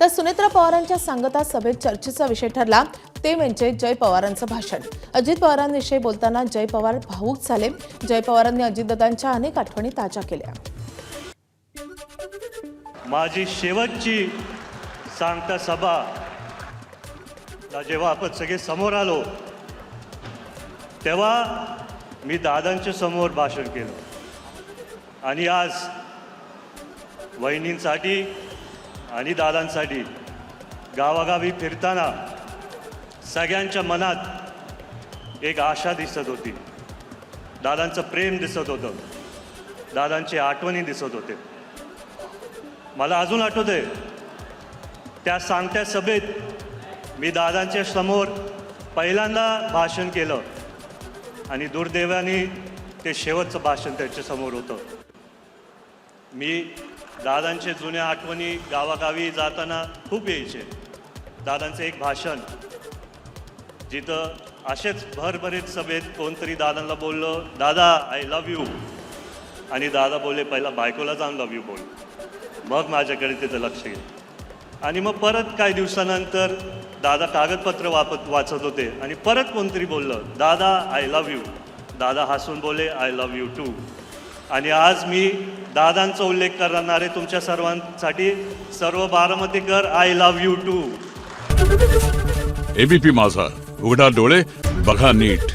तर सुनेत्रा पवारांच्या सांगता सभेत चर्चेचा विषय ठरला ते म्हणजे जय पवारांचं भाषण। अजित पवारांविषयी बोलताना जय पवार भावूक झाले। जय पवारांनी अजितदादांच्या अनेक आठवणी ताज्या केल्या। माझी शेवटची सांगता सभा जेव्हा आपण सगळे समोर आलो तेव्हा मी दादांच्या समोर भाषण केलं आणि आज वहिनींसाठी आणि दादांसाठी गावागावी फिरताना सगळ्यांच्या मनात एक आशा दिसत होती, दादांचं प्रेम दिसत होतं, दादांची आठवणी दिसत होते। मला अजून आठवतंय त्या सांगत्या सभेत मी दादांच्या समोर पहिल्यांदा भाषण केलं आणि दुर्दैवाने ते शेवटचं भाषण त्यांच्यासमोर होतं। मी दादांचे जुन्या आठवणी गावागावी जाताना खूप यायचे। दादांचं एक भाषण जिथं असेच भरभरीत सभेत कोणतरी दादांना बोललं, दादा आय लव्ह यू, आणि दादा बोलले पहिला बायकोला जाऊन लव्ह यू बोल, मग माझ्याकडे तिथं लक्ष गेलं। आणि मग परत काही दिवसानंतर दादा कागदपत्र वाचत होते आणि परत कोणतरी बोललं, दादा आय लव्ह यू, दादा हसून बोले आय लव्ह यू टू। आणि आज मी दादांचा उल्लेख करणारे तुमच्या सर्वांसाठी सर्व बारामतीकर I love you too. ABP Majha, उघडा डोळे बघा नीट।